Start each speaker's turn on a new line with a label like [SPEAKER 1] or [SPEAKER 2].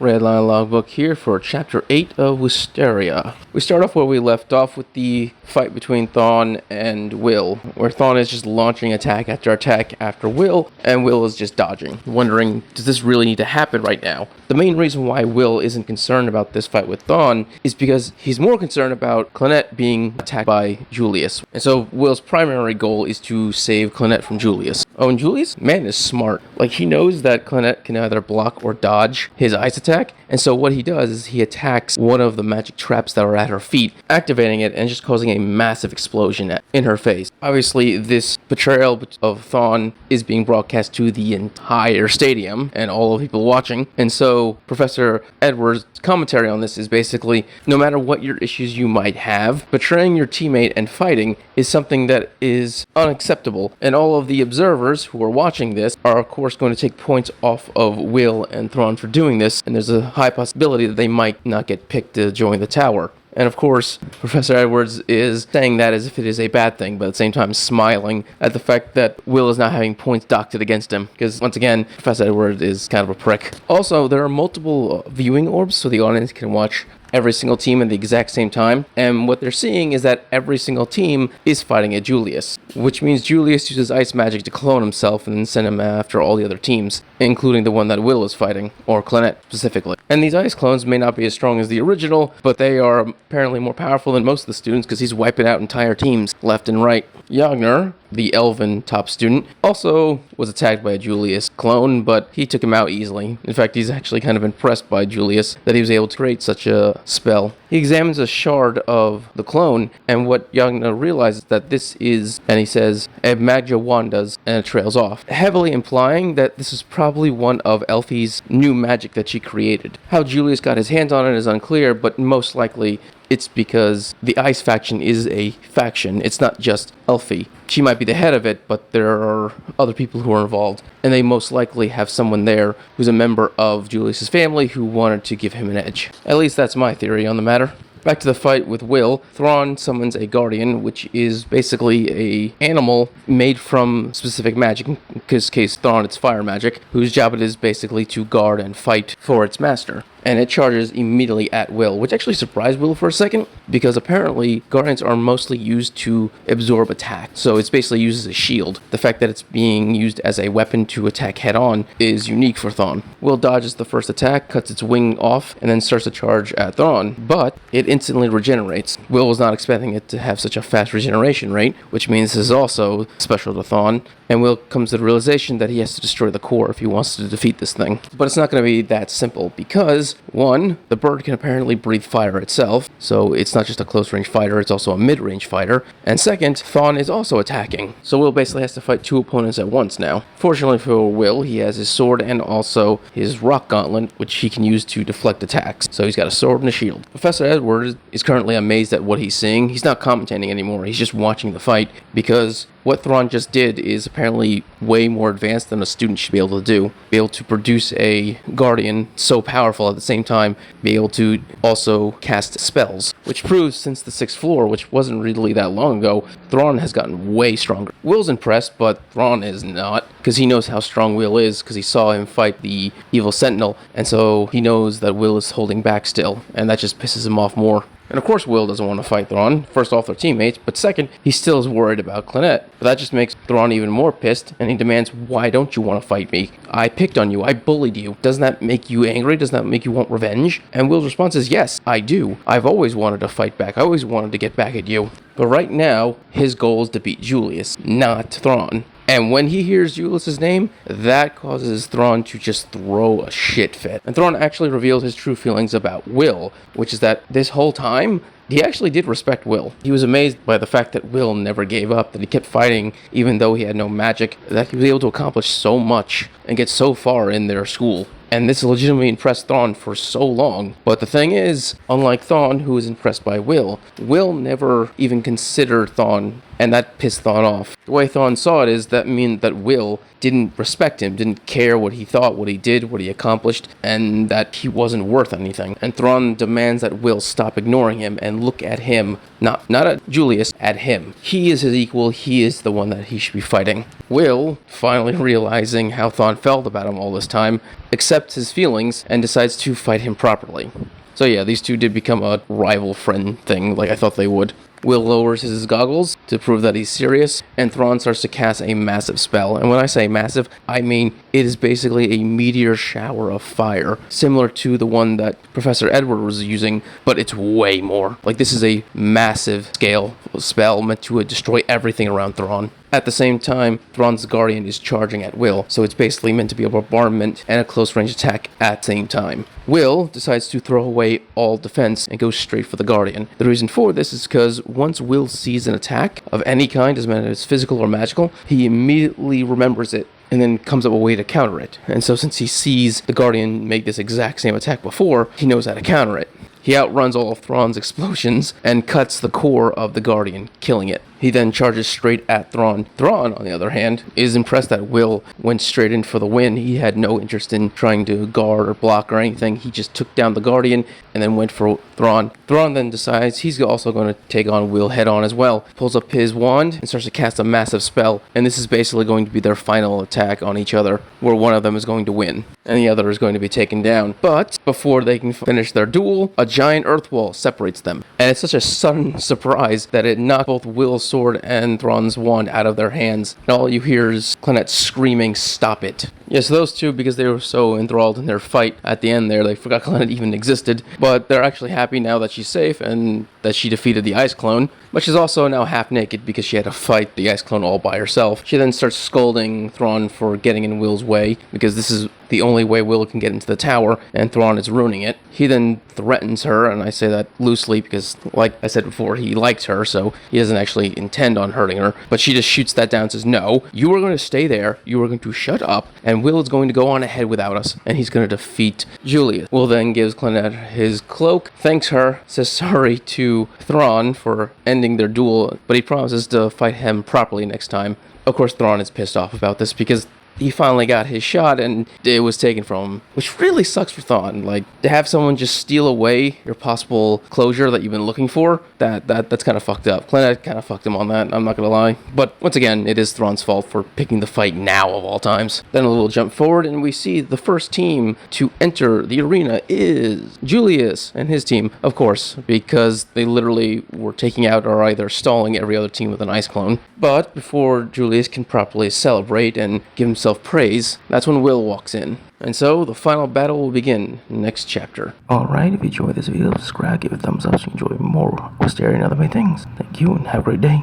[SPEAKER 1] Red Line Logbook here for Chapter 8 of Wistoria. We start off where we left off with the fight between Thon and Will, where Thon is just launching attack after Will, and Will is just dodging, wondering, does this really need to happen right now? The main reason why Will isn't concerned about this fight with Thon is because he's more concerned about Colette being attacked by Julius. And so Will's primary goal is to save Colette from Julius. Oh, and Julius? Man is smart. Like, he knows that Colette can either block or dodge his ice attack, and so what he does is he attacks one of the magic traps that are at her feet, activating it and just causing a massive explosion in her face. Obviously, this betrayal of Thon is being broadcast to the entire stadium and all of the people watching, and so Professor Edwards' commentary on this is basically, no matter what your issues you might have, betraying your teammate and fighting is something that is unacceptable, and all of the observers who are watching this are of course going to take points off of Will and Thon for doing this, and there's a high possibility that they might not get picked to join the tower. And of course, Professor Edwards is saying that as if it is a bad thing, but at the same time smiling at the fact that Will is not having points doctored against him, because once again, Professor Edwards is kind of a prick. Also, there are multiple viewing orbs, so the audience can watch every single team at the exact same time, and what they're seeing is that every single team is fighting a Julius, which means Julius uses ice magic to clone himself and then send him after all the other teams, including the one that Will is fighting, or Colette specifically. And these ice clones may not be as strong as the original, but they are apparently more powerful than most of the students because he's wiping out entire teams left and right. Jagner, the elven top student, also was attacked by a Julius clone, but he took him out easily. In fact, he's actually kind of impressed by Julius that he was able to create such a spell. He examines a shard of the clone, and what Jagner realizes that this is, and he says, a Magja Wanda's, and it trails off, heavily implying that this is probably one of Elfie's new magic that she created. How Julius got his hands on it is unclear, but most likely it's because the Ice faction is a faction. It's not just Elfie. She might be the head of it, but there are other people who are involved, and they most likely have someone there who's a member of Julius's family who wanted to give him an edge. At least that's my theory on the matter. Back to the fight with Will, Thon summons a guardian, which is basically a animal made from specific magic. In this case, Thon, it's fire magic, whose job it is basically to guard and fight for its master. And it charges immediately at Will, which actually surprised Will for a second, because apparently guardians are mostly used to absorb attack, so it's basically used as a shield. The fact that it's being used as a weapon to attack head-on is unique for Thon. Will dodges the first attack, cuts its wing off, and then starts to charge at Thon, but it instantly regenerates. Will was not expecting it to have such a fast regeneration rate, which means this is also special to Thon, and Will comes to the realization that he has to destroy the core if he wants to defeat this thing. But it's not going to be that simple, because one, the bird can apparently breathe fire itself, so it's not just a close-range fighter, it's also a mid-range fighter. And second, Thon is also attacking, so Will basically has to fight two opponents at once now. Fortunately for Will, he has his sword and also his rock gauntlet, which he can use to deflect attacks. So he's got a sword and a shield. Professor Edwards is currently amazed at what he's seeing. He's not commentating anymore, he's just watching the fight, because what Thon just did is apparently way more advanced than a student should be able to do. Be able to produce a guardian so powerful at the same time, be able to also cast spells, which proves since the 6th floor, which wasn't really that long ago, Thon has gotten way stronger. Will's impressed, but Thon is not, because he knows how strong Will is, because he saw him fight the evil sentinel, and so he knows that Will is holding back still, and that just pisses him off more. And of course Will doesn't want to fight Thon, first off their teammates, but second, he still is worried about Colette. But that just makes Thon even more pissed, and he demands, why don't you want to fight me? I picked on you, I bullied you. Doesn't that make you angry? Doesn't that make you want revenge? And Will's response is, yes, I do. I've always wanted to fight back, I always wanted to get back at you. But right now, his goal is to beat Julius, not Thon. And when he hears Julius' name, that causes Thon to just throw a shit fit. And Thon actually revealed his true feelings about Will, which is that this whole time, he actually did respect Will. He was amazed by the fact that Will never gave up, that he kept fighting even though he had no magic, that he was able to accomplish so much and get so far in their school. And this legitimately impressed Thon for so long. But the thing is, unlike Thon, who was impressed by Will, Will never even considered Thon and that pissed Thon off. The way Thon saw it is that mean that Will didn't respect him, didn't care what he thought, what he did, what he accomplished, and that he wasn't worth anything. And Thrawn demands that Will stop ignoring him and look at him, not at Julius, at him. He is his equal, he is the one that he should be fighting. Will, finally realizing how Thon felt about him all this time, accepts his feelings and decides to fight him properly. So yeah, these two did become a rival friend thing like I thought they would. Will lowers his goggles to prove that he's serious, and Thrawn starts to cast a massive spell. And when I say massive, I mean it is basically a meteor shower of fire, similar to the one that Professor Edward was using, but it's way more. Like, this is a massive scale spell meant to destroy everything around Thrawn. At the same time, Thrawn's Guardian is charging at Will, so it's basically meant to be a bombardment and a close-range attack at the same time. Will decides to throw away all defense and go straight for the Guardian. The reason for this is because once Will sees an attack of any kind, doesn't matter if it's physical or magical, he immediately remembers it and then comes up with a way to counter it. And so since he sees the Guardian make this exact same attack before, he knows how to counter it. He outruns all of Thrawn's explosions and cuts the core of the Guardian, killing it. He then charges straight at Thrawn. Thrawn, on the other hand, is impressed that Will went straight in for the win. He had no interest in trying to guard or block or anything. He just took down the Guardian and then went for Thrawn. Thrawn then decides he's also going to take on Will head on as well. Pulls up his wand and starts to cast a massive spell. And this is basically going to be their final attack on each other, where one of them is going to win and the other is going to be taken down. But before they can finish their duel, a giant earth wall separates them. And it's such a sudden surprise that it knocked both Will's sword and Thrawn's wand out of their hands. And all you hear is Colette screaming, "Stop it." Yeah, so those two, because they were so enthralled in their fight at the end there, they forgot Colette even existed. But they're actually happy now that she's safe and that she defeated the Ice Clone. But she's also now half naked because she had to fight the Ice Clone all by herself. She then starts scolding Thrawn for getting in Will's way, because this is the only way Will can get into the tower, and Thrawn is ruining it. He then threatens her, and I say that loosely because, like I said before, he likes her, so he doesn't actually intend on hurting her. But she just shoots that down and says, "No, you are going to stay there, you are going to shut up, and Will is going to go on ahead without us, and he's going to defeat Julius." Will then gives Colette his cloak, thanks her, says sorry to Thrawn for ending their duel, but he promises to fight him properly next time. Of course, Thrawn is pissed off about this because he finally got his shot and it was taken from him, which really sucks for Thon. Like, to have someone just steal away your possible closure that you've been looking for, that's kind of fucked up. Colette kind of fucked him on that, I'm not gonna lie. But once again, it is Thrawn's fault for picking the fight now of all times. Then a little jump forward and we see the first team to enter the arena is Julius and his team, of course, because they literally were taking out or either stalling every other team with an ice clone. But before Julius can properly celebrate and give himself praise, that's when Will walks in. And so the final battle will begin next chapter. Alright, if you enjoyed this video, subscribe, give it a thumbs up so you enjoy more Wistoria and other things. Thank you and have a great day.